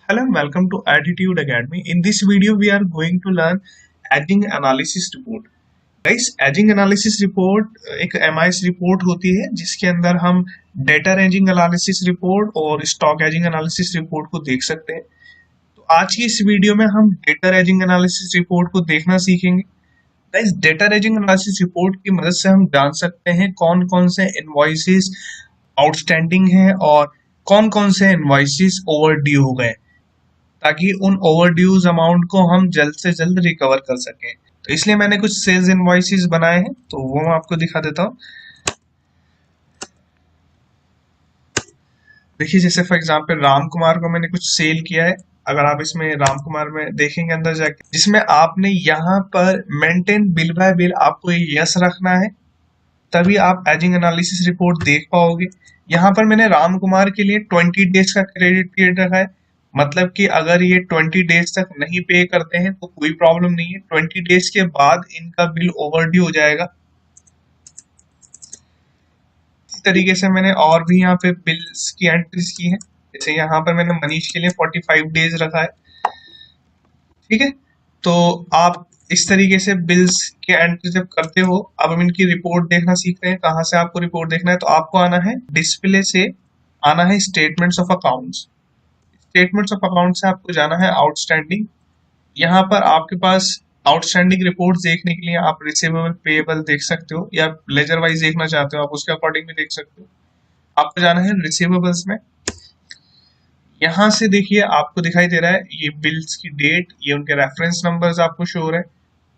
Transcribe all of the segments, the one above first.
Hello and welcome to Attitude Academy. In this video, we are going to learn Aging Analysis Report. Guys, Aging Analysis Report एक MIS report होती है जिसके अंदर हम data ranging analysis report और stock ageing analysis report को देख सकते हैं। तो आज की इस वीडियो में हम डेटा रेंजिंग एनालिसिस रिपोर्ट को देखना सीखेंगे। Guys, data ranging analysis report की मदद से हम जान सकते हैं कौन कौन से इनवॉइसेस आउटस्टैंडिंग हैं और कौन कौन से इनवॉइसेस ओवरड्यू हो गए, ताकि उन ओवरड्यूज अमाउंट को हम जल्द से जल्द रिकवर कर सकें। तो इसलिए मैंने कुछ सेल्स इनवॉइसेस बनाए हैं, तो वो मैं आपको दिखा देता हूँ। देखिए, जैसे फॉर एग्जांपल राम कुमार को मैंने कुछ सेल किया है। अगर आप इसमें राम कुमार में देखेंगे अंदर जाके, जिसमें आपने यहाँ पर मेंटेन बिल बाय बिल आपको ये यस रखना है, तभी आप एजिंग एनालिसिस रिपोर्ट देख पाओगे। यहाँ पर मैंने राम कुमार के लिए 20 डेज का क्रेडिट पीरियड रखा है, मतलब कि अगर ये 20 डेज तक नहीं पे करते हैं तो कोई प्रॉब्लम नहीं है। 20 डेज के बाद इनका बिल ओवरड्यू हो जाएगा। इस तरीके से मैंने और भी यहाँ पे बिल्स की एंट्रीज की है। जैसे यहाँ पर मैंने मनीष के लिए 45 डेज रखा है। ठीक है, तो आप इस तरीके से बिल्स के एंट्री जब करते हो, अब हम इनकी रिपोर्ट देखना सीख रहे हैं। कहाँ से आपको रिपोर्ट देखना है, तो आपको आना है डिस्प्ले से, आना है statements of accounts. Statements of account से आपको जाना है आउटस्टैंडिंग। यहाँ पर आपके पास आउटस्टैंडिंग रिपोर्ट देखने के लिए आप रिसीवेबल पेएबल देख सकते हो, या लेजर वाइज देखना चाहते हो आप उसके अकॉर्डिंग भी देख सकते हो। आपको जाना है रिसीवेबल्स में। यहाँ से देखिए आपको दिखाई दे रहा है ये बिल्स की डेट, ये उनके रेफरेंस नंबर्स आपको शो हो रहे हैं,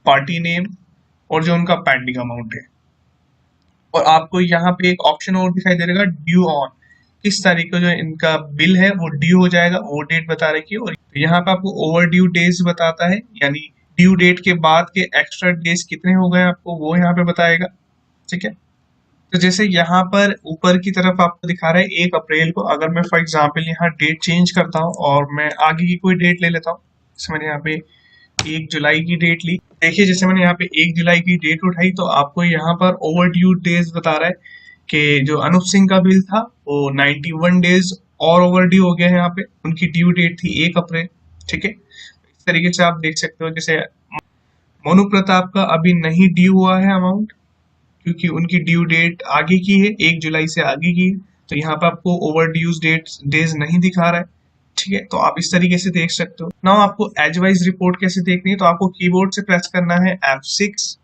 पार्टी नेम और जो उनका पेंडिंग अमाउंट है। और आपको यहाँ पे एक ऑप्शन और दिखाई दे रहेगा ड्यू ऑन, किस तारीख को जो इनका बिल है वो ड्यू हो जाएगा, वो डेट बता रखी है। और यहाँ पे आपको ओवर ड्यू डेज बताता है, यानी ड्यू डेट के बाद के एक्स्ट्रा डेज कितने हो गए आपको वो यहाँ पे बताएगा। ठीक है, तो जैसे यहाँ पर ऊपर की तरफ आपको दिखा रहा है 1 अप्रैल को। अगर मैं फॉर एग्जांपल यहाँ डेट चेंज करता हूँ और मैं आगे की कोई डेट ले लेता हूँ, जैसे मैंने यहाँ पे 1 जुलाई की डेट ली। देखिए, जैसे मैंने यहाँ पे 1 जुलाई की डेट उठाई तो आपको यहाँ पर ओवर ड्यू डेज बता रहा है कि जो अनूप सिंह का बिल था वो 91 डेज और ओवर ड्यू हो गया है। यहाँ पे उनकी ड्यू डेट थी 1 अप्रैल। ठीक है, इस तरीके से आप देख सकते हो। जैसे मोनू प्रताप का अभी नहीं ड्यू हुआ है अमाउंट, क्योंकि उनकी ड्यू डेट आगे की है, 1 जुलाई से आगे की है, तो यहाँ पे आपको ओवर ड्यूज डेज नहीं दिखा रहा है। ठीक है, तो आप इस तरीके से देख सकते हो। नाउ आपको एज वाइज रिपोर्ट कैसे देखनी है, तो आपको कीबोर्ड से प्रेस करना है F6।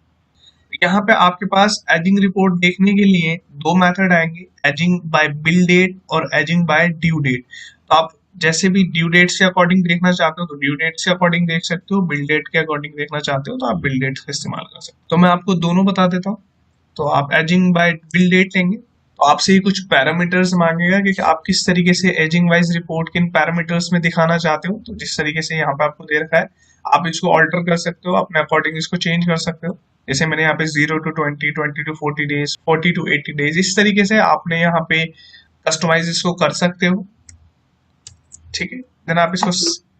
यहाँ पे आपके पास एजिंग रिपोर्ट देखने के लिए 2 मेथड आएंगे, एजिंग बाय बिल डेट और एजिंग बाय ड्यू डेट। तो आप जैसे भी ड्यू डेट से अकॉर्डिंग देखना चाहते हो तो ड्यू डेट से अकॉर्डिंग देख सकते हो, बिल डेट के अकॉर्डिंग देखना चाहते हो तो आप बिल डेट का इस्तेमाल कर सकते हो। तो मैं आपको दोनों बता देता हूँ। तो आप एजिंग बाय बिल डेट लेंगे तो आपसे ये कुछ पैरामीटर्स मांगेगा कि आप किस तरीके से एजिंग वाइज रिपोर्ट किन पैरामीटर्स में दिखाना चाहते हो। तो जिस तरीके से यहाँ पे आपको दे रखा है, आप इसको ऑल्टर कर सकते हो, अपने अकॉर्डिंग इसको चेंज कर सकते हो। जैसे मैंने यहाँ पे 0 to 20, 20 to 40 days, 40 to 80 days, इस तरीके से आपने यहाँ पे कस्टमाइज इसको कर सकते हो। ठीक है, देन आप इसको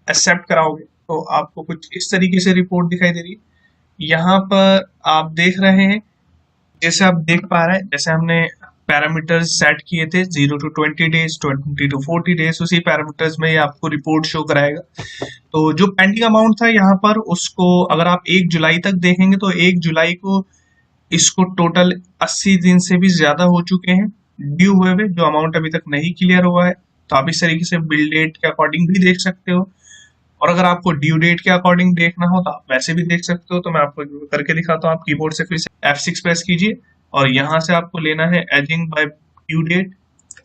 एक्सेप्ट कराओगे तो आपको कुछ इस तरीके से रिपोर्ट दिखाई दे रही है। यहाँ पर आप देख रहे हैं, जैसे आप देख पा रहे हैं, जैसे हमने पैरामीटर्स सेट किए थे 0 to 20 डेज, 20 to 40 डेज, उसी पैरामीटर्स में ये आपको रिपोर्ट शो कराएगा। तो जो पेंडिंग अमाउंट था यहाँ पर, उसको अगर आप 1 जुलाई तक देखेंगे तो 1 जुलाई को इसको टोटल 80 दिन से भी ज्यादा हो चुके हैं ड्यू हुए हुए, जो अमाउंट अभी तक नहीं क्लियर हुआ है। तो आप इस तरीके से बिल डेट के अकॉर्डिंग भी देख सकते हो, और अगर आपको ड्यू डेट के अकॉर्डिंग देखना हो तो आप वैसे भी देख सकते हो। तो मैं आपको करके दिखाता हूँ। आप कीबोर्ड से फिर से F6 प्रेस कीजिए और यहाँ से आपको लेना है एजिंग बाय ड्यू डेट।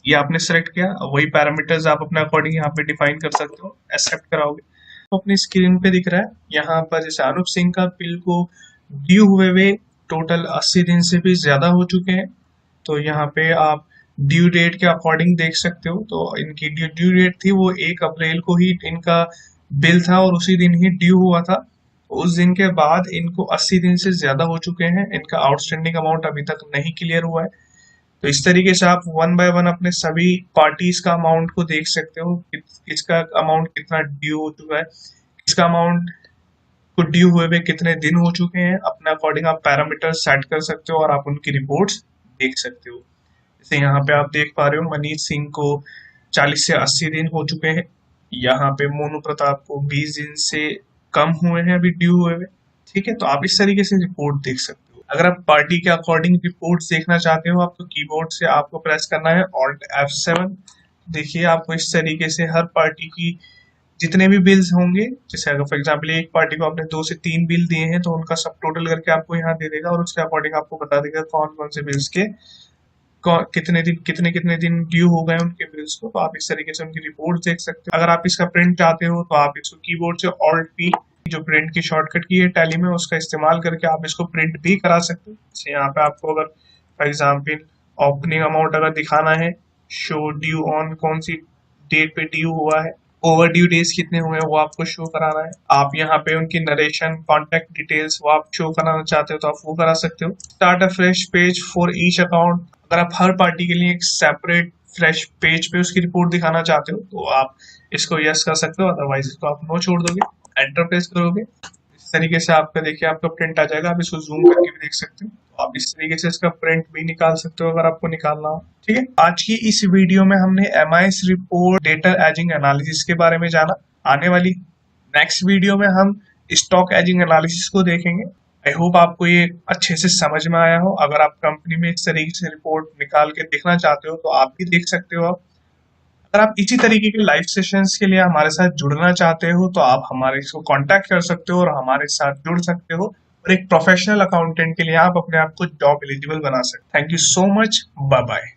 ये आपने सेलेक्ट किया, वही पैरामीटर्स आप अपने अकॉर्डिंग यहाँ पे डिफाइन कर सकते हो, एक्सेप्ट कराओगे तो अपनी स्क्रीन पे दिख रहा है यहाँ पर, जैसे अनूप सिंह का बिल को ड्यू हुए हुए टोटल 80 दिन से भी ज्यादा हो चुके हैं। तो यहाँ पे आप ड्यू डेट के अकॉर्डिंग देख सकते हो। तो इनकी ड्यू डेट थी वो 1 अप्रैल को ही इनका बिल था और उसी दिन ही ड्यू हुआ था। उस दिन के बाद इनको 80 दिन से ज्यादा हो चुके हैं, इनका आउटस्टैंडिंग अमाउंट अभी तक नहीं क्लियर हुआ है। तो इस तरीके से आप 1 बाय 1 अपने सभी पार्टीज का अमाउंट को देख सकते हो, किसका अमाउंट कितना ड्यू हो चुका है, किसका अमाउंट को ड्यू हुए हुए कितने दिन हो चुके हैं। अपने अकॉर्डिंग आप पैरामीटर सेट कर सकते हो और आप उनकी रिपोर्ट्स देख सकते हो। जैसे यहाँ पे आप देख पा रहे हो मनीष सिंह को 40 से 80 दिन हो चुके हैं। यहाँ पे मोनू प्रताप को 20 दिन से कम हुए हैं अभी ड्यू हुए हुए। ठीक है, तो आप इस तरीके से रिपोर्ट देख सकते हो। अगर आप पार्टी के अकॉर्डिंग रिपोर्ट देखना चाहते हो आप, तो कीबोर्ड से आपको प्रेस करना है Alt F7। देखिए आपको इस तरीके से हर पार्टी की जितने भी बिल्स होंगे, जैसे अगर फॉर एग्जाम्पल एक पार्टी को आपने 2 से 3 बिल दिए हैं तो उनका सब टोटल करके आपको यहाँ दे देगा और उसके अकॉर्डिंग आपको बता देगा कौन कौन से बिल्स के कितने दिन ड्यू हो गए उनके बिल्स को। तो आप इस तरीके से उनकी रिपोर्ट देख सकते हो। अगर आप इसका प्रिंट चाहते हो तो आप इसको कीबोर्ड से Alt P, जो प्रिंट की शॉर्टकट की है टैली में, उसका इस्तेमाल करके आप इसको प्रिंट भी करा सकते हो। जैसे यहाँ पे आपको अगर फॉर एग्जाम्पल ओपनिंग अमाउंट अगर दिखाना है, शो ड्यू ऑन कौन सी डेट पे ड्यू हुआ है, ओवर ड्यू डेज कितने हुए हैं वो आपको शो कराना है। आप यहाँ पे उनकी नरेशन कॉन्टेक्ट डिटेल्स वो आप शो कराना चाहते हो तो आप वो करा सकते हो। Start a fresh page for each account, अगर आप हर पार्टी के लिए एक सेपरेट फ्रेश पेज पे उसकी रिपोर्ट दिखाना चाहते हो तो आप इसको यस कर सकते हो, अदरवाइज इसको आप नो छोड़ दोगे, एंटर प्रेस करोगे। इस तरीके से आपका देखिए आपका प्रिंट आ जाएगा। आप इसको जूम करके भी देख सकते हो, तो आप इस तरीके से इसका प्रिंट भी निकाल सकते हो अगर आपको निकालना हो। ठीक है, आज की इस वीडियो में हमने MIS report data ageing analysis के बारे में जाना। आने वाली नेक्स्ट वीडियो में हम स्टॉक एजिंग एनालिसिस को देखेंगे। आई होप आपको ये अच्छे से समझ में आया हो। अगर आप कंपनी में इस तरीके से रिपोर्ट निकाल के देखना चाहते हो तो आप भी देख सकते हो। अगर आप इसी तरीके के लाइव सेशंस के लिए हमारे साथ जुड़ना चाहते हो तो आप हमारे इसको कांटेक्ट कर सकते हो और हमारे साथ जुड़ सकते हो, और एक प्रोफेशनल अकाउंटेंट के लिए आप अपने आप को जॉब एलिजिबल बना सकते हो। Thank you so much, bye bye.